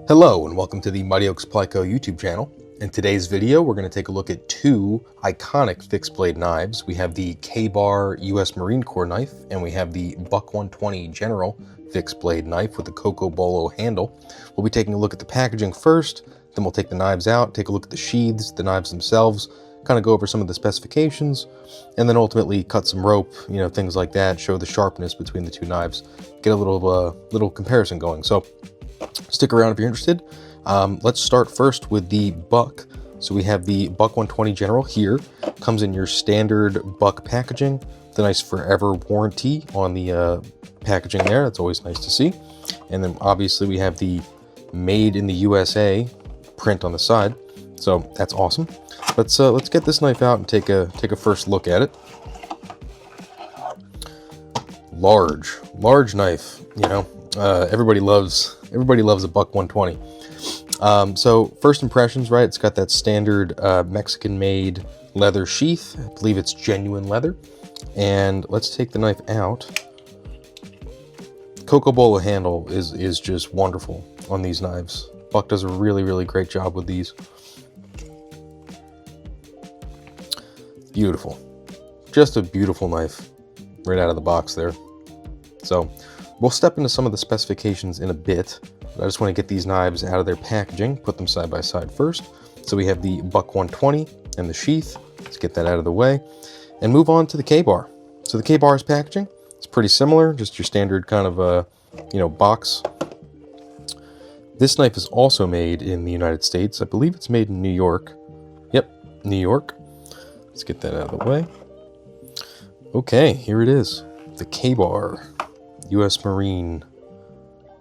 Hello and welcome to the Mighty Oak Supply Co. YouTube channel. In today's video, we're going to take a look at two iconic fixed blade knives. We have the Ka-Bar US Marine Corps knife and we have the Buck 120 General fixed blade knife with the Cocobolo handle. We'll be taking a look at the packaging first, then we'll take the knives out, take a look at the sheaths, the knives themselves, kind of go over some of the specifications, and then ultimately cut some rope, things like that, show the sharpness between the two knives, get a little comparison going. So stick around if you're interested. Let's start first with the Buck. So we have the Buck 120 General here. Comes in your standard Buck packaging. The nice forever warranty on the packaging there. That's always nice to see. And then obviously we have the Made in the USA print on the side. So that's awesome. Let's get this knife out and take a first look at it. Large knife. Everybody loves a Buck 120. So first impressions, right? It's got that standard Mexican-made leather sheath. I believe it's genuine leather. And let's take the knife out. Cocobolo handle is just wonderful on these knives. Buck does a really great job with these. Beautiful. Just a beautiful knife right out of the box there. So we'll step into some of the specifications in a bit. But I just want to get these knives out of their packaging, put them side by side first. So we have the Buck 120 and the sheath. Let's get that out of the way and move on to the Ka-Bar. So the Ka-Bar's packaging, it's pretty similar, just your standard kind of box. This knife is also made in the United States. I believe it's made in New York. Yep, New York. Let's get that out of the way. Okay, here it is. The Ka-Bar US Marine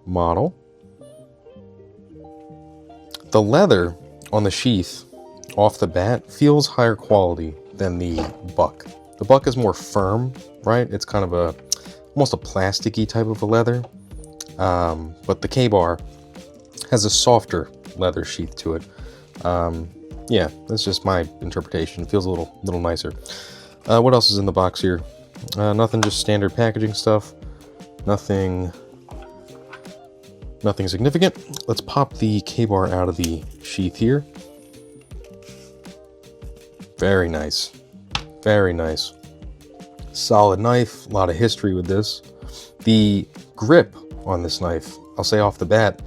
model. The leather on the sheath off the bat feels higher quality than the Buck. The Buck is more firm, right? It's kind of almost a plasticky type of a leather. But the Ka-Bar has a softer leather sheath to it. Yeah, that's just my interpretation. It feels a little nicer. What else is in the box here? Nothing, just standard packaging stuff. Nothing significant. Let's pop the Ka-Bar out of the sheath here. Very nice. Very nice. Solid knife. A lot of history with this. The grip on this knife, I'll say off the bat,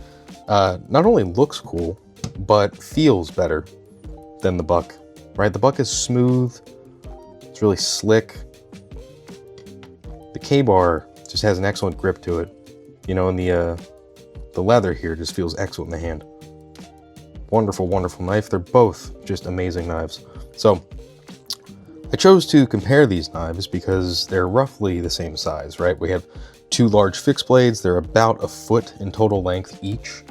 not only looks cool, but feels better than the Buck, right? The Buck is smooth. It's really slick. The Ka-Bar just has an excellent grip to it. And the leather here just feels excellent in the hand. Wonderful knife. They're both just amazing knives. So I chose to compare these knives because they're roughly the same size, right? We have two large fixed blades. They're about a foot in total length each.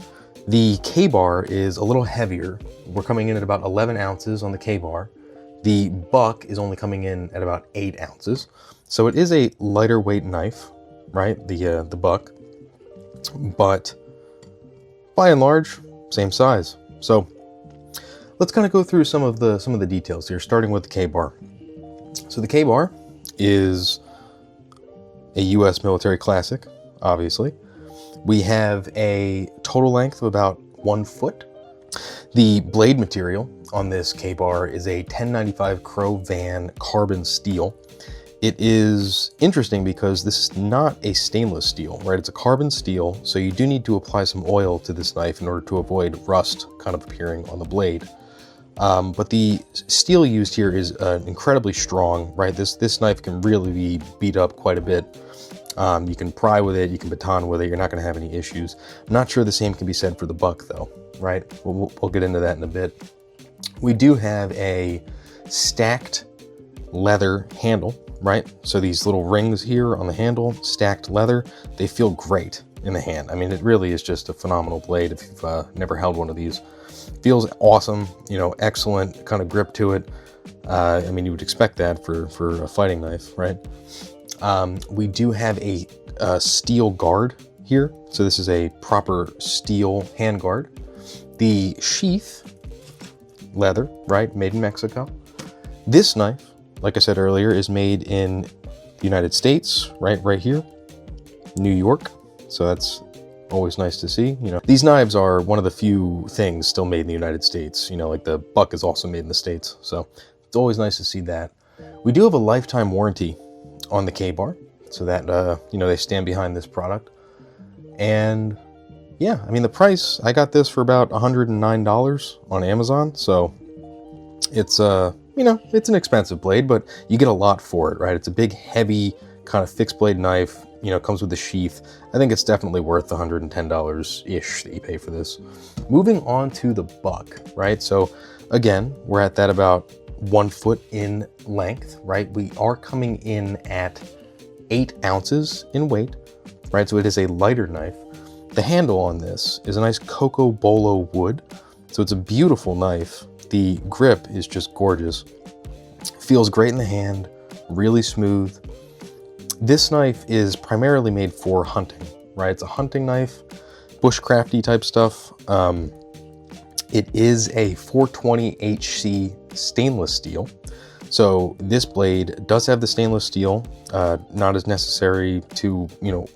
The Ka-Bar is a little heavier. We're coming in at about 11 ounces on the Ka-Bar. The Buck is only coming in at about 8 ounces. So it is a lighter weight knife, right? The Buck, but by and large, same size. So let's kind of go through some of the details here, starting with the Ka-Bar. So the Ka-Bar is a U.S. military classic, obviously. We have a total length of about 1 foot. The blade material on this Ka-Bar is a 1095 Crowvan carbon steel. It is interesting because this is not a stainless steel, right? It's a carbon steel, so you do need to apply some oil to this knife in order to avoid rust kind of appearing on the blade. But the steel used here is incredibly strong, right? This knife can really be beat up quite a bit. You can pry with it, you can baton with it, you're not going to have any issues. I'm not sure the same can be said for the Buck though, right? We'll get into that in a bit. We do have a stacked leather handle, right? So these little rings here on the handle, stacked leather, they feel great in the hand. I mean, it really is just a phenomenal blade if you've never held one of these. Feels awesome, excellent kind of grip to it. I mean, you would expect that for a fighting knife, right? We do have a steel guard here. So this is a proper steel hand guard. The sheath, leather, right? Made in Mexico. This knife, like I said earlier, is made in the United States, right here, New York. So that's Always nice to see. You know, these knives are one of the few things still made in the United States. You know, like the buck is also made in the States. So it's always nice to see that. We do have a lifetime warranty on the K-Bar, so that, you know, they stand behind this product. And yeah, I mean, the price, I got this for about $109 on Amazon. So it's, you know, it's an expensive blade, but you get a lot for it, right? It's a big, heavy, kind of fixed blade knife. You know, comes with the sheath. I think it's definitely worth the $110-ish that you pay for this. Moving on to the buck, right? So again, we're at that about 1 foot in length, right? We are coming in at 8 ounces in weight, right? So it is a lighter knife. The handle on this is a nice Coco Bolo wood. So it's a beautiful knife. The grip is just gorgeous. Feels great in the hand, really smooth. This knife is primarily made for hunting, right? It's a hunting knife, bushcrafty type stuff. It is a 420 HC stainless steel. So this blade does have the stainless steel, not as necessary to, you know,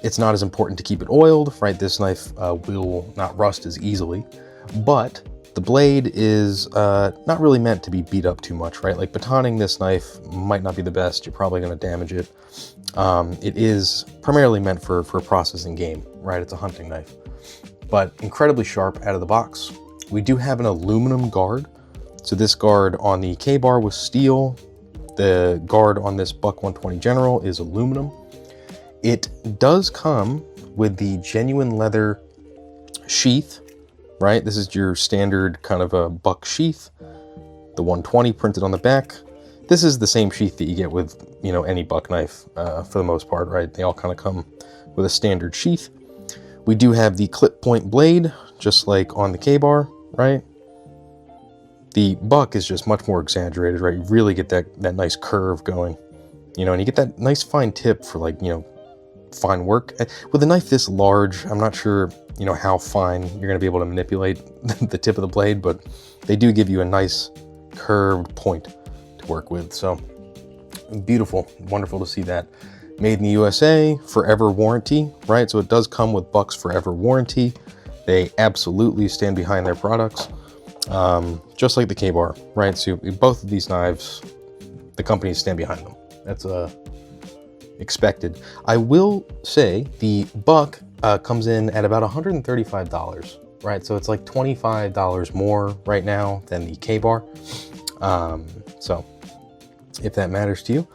it's not as important to keep it oiled, right? This knife will not rust as easily, but the blade is not really meant to be beat up too much, right? Like batoning this knife might not be the best. You're probably going to damage it. It is primarily meant for a processing game, right? It's a hunting knife, but incredibly sharp out of the box. We do have an aluminum guard. So this guard on the K-Bar was steel. The guard on this Buck 120 General is aluminum. It does come with the genuine leather sheath, right? This is your standard kind of a buck sheath. The 120 printed on the back. This is the same sheath that you get with, you know, any buck knife for the most part, right? They all kind of come with a standard sheath. We do have the clip point blade, just like on the K-Bar, right? The buck is just much more exaggerated, right? You really get that nice curve going, you know, and you get that nice fine tip for, like, you know, fine work. With a knife this large, I'm not sure, you know, how fine you're going to be able to manipulate the tip of the blade, but they do give you a nice curved point to work with. So beautiful, wonderful to see that. Made in the USA, forever warranty, right? So it does come with Buck's forever warranty. They absolutely stand behind their products, just like the K-Bar, right? So both of these knives, the companies stand behind them. That's expected. I will say the Buck comes in at about $135, right? So it's like $25 more right now than the K-Bar. So if that matters to you,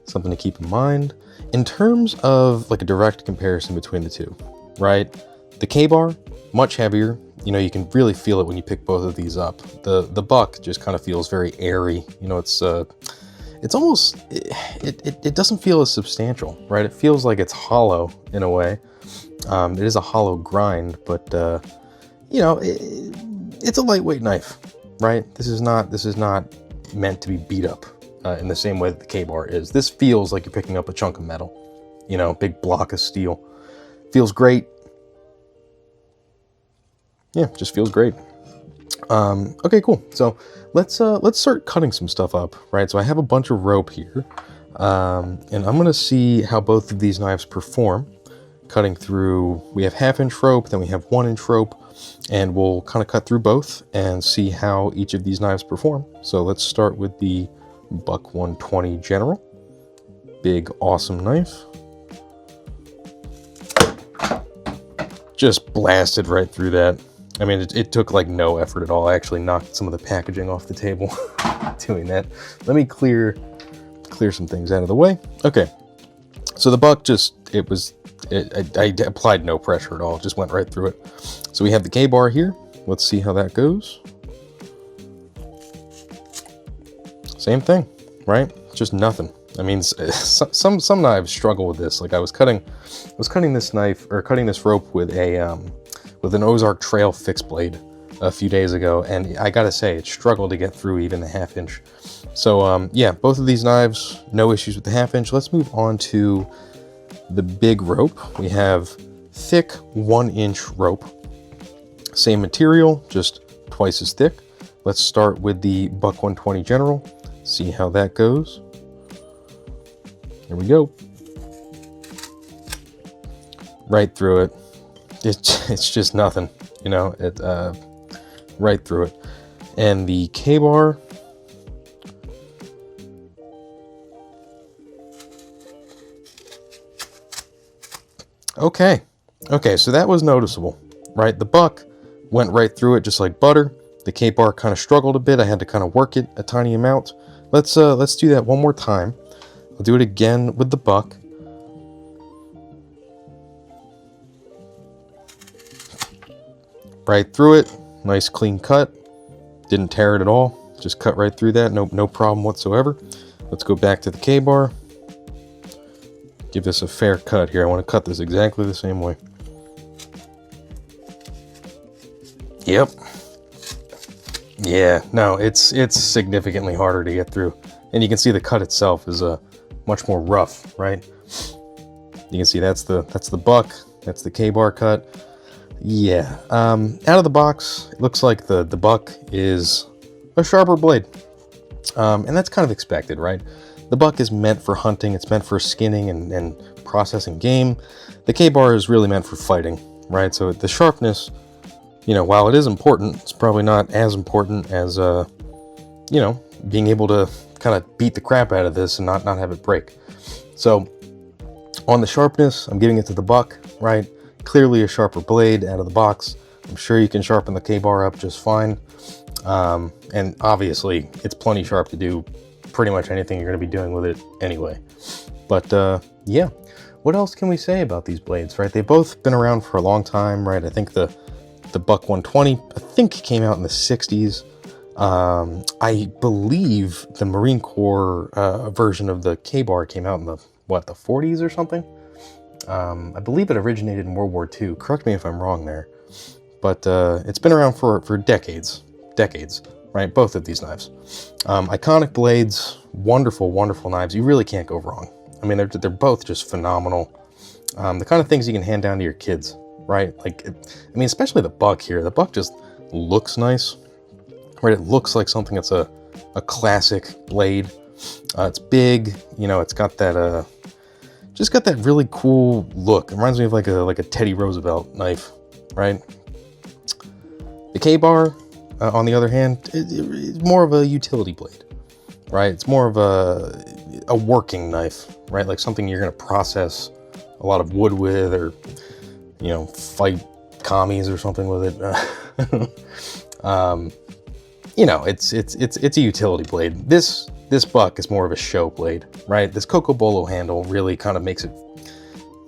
something to keep in mind. In terms of like a direct comparison between the two, right? The K-Bar, much heavier. You know, you can really feel it when you pick both of these up. The Buck just kind of feels very airy. You know, it's almost, it doesn't feel as substantial, right? It feels like it's hollow in a way. It is a hollow grind, but you know, it's a lightweight knife, right? This is not meant to be beat up in the same way that the K-Bar is. This feels like you're picking up a chunk of metal, you know, big block of steel. Feels great. Yeah, just feels great. Okay, cool. So let's start cutting some stuff up, right? So I have a bunch of rope here, and I'm gonna see how both of these knives perform. Cutting through, we have 1/2 inch rope, then we have 1 inch rope, and we'll kind of cut through both and see how each of these knives perform. So let's start with the Buck 120 General. Big, awesome knife. Just blasted right through that. I mean, it took like no effort at all. I actually knocked some of the packaging off the table doing that. Let me clear some things out of the way. Okay, so the Buck I applied no pressure at all, just went right through it. So we have the K-Bar here. Let's see how that goes. Same thing, right? Just nothing. I mean, some knives struggle with this. Like I was cutting this knife, or cutting this rope with an Ozark Trail fixed blade a few days ago, and I gotta say, it struggled to get through even the 1/2 inch. So yeah, both of these knives, no issues with the 1/2 inch. Let's move on to the big rope. We have thick 1 inch rope. Same material, just twice as thick. Let's start with the Buck 120 General, see how that goes. Here we go. Right through it. it's just nothing, you know, it right through it. And the K-bar, okay, so that was noticeable, right? The buck went right through it just like butter. The K-bar kind of struggled a bit. I had to kind of work it a tiny amount. Let's do that one more time. I'll do it again with the buck. Right through it, nice clean cut. Didn't tear it at all. Just cut right through that. No problem whatsoever. Let's go back to the K-bar. Give this a fair cut here. I want to cut this exactly the same way. Yep. Yeah, no, it's significantly harder to get through. And you can see the cut itself is much more rough, right? You can see that's the buck, that's the K-bar cut. Yeah, out of the box, it looks like the buck is a sharper blade. And that's kind of expected, right? The buck is meant for hunting, it's meant for skinning and processing game. The K-bar is really meant for fighting, right? So the sharpness, you know, while it is important, it's probably not as important as, you know, being able to kind of beat the crap out of this and not have it break. So on the sharpness, I'm giving it to the buck, right? Clearly a sharper blade out of the box. I'm sure you can sharpen the K-bar up just fine. And obviously it's plenty sharp to do pretty much anything you're going to be doing with it anyway. But yeah, what else can we say about these blades, right? They've both been around for a long time, right? I think the Buck 120, I think, came out in the 60s. I believe the Marine Corps version of the K-bar came out in the 40s or something. I believe it originated in World War II. Correct me if I'm wrong there. But it's been around for decades, right? Both of these knives. Iconic blades, wonderful knives. You really can't go wrong. I mean, they're both just phenomenal. The kind of things you can hand down to your kids, right? Like, I mean, especially the buck here. The buck just looks nice, right? It looks like something that's a classic blade. It's big, you know, it's got that, just got that really cool look. It reminds me of like a Teddy Roosevelt knife, right? The K-bar, on the other hand, it's more of a utility blade, right? It's more of a working knife, right? Like something you're going to process a lot of wood with, or, you know, fight commies or something with it. You know, it's a utility blade. This buck is more of a show blade, right? This Cocobolo handle really kind of makes it,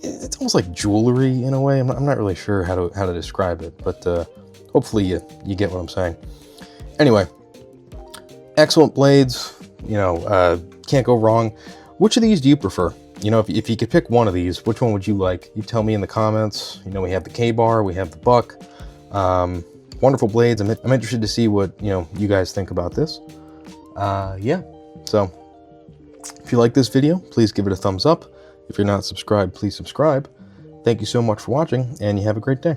it's almost like jewelry in a way. I'm not really sure how to describe it, but hopefully you get what I'm saying. Anyway, excellent blades, you know, can't go wrong. Which of these do you prefer? You know, if you could pick one of these, which one would you like? You tell me in the comments. You know, we have the K-bar, we have the buck. Wonderful blades. I'm interested to see what, you know, you guys think about this. Yeah, so if you like this video, please give it a thumbs up. If you're not subscribed, please subscribe. Thank you so much for watching, and you have a great day.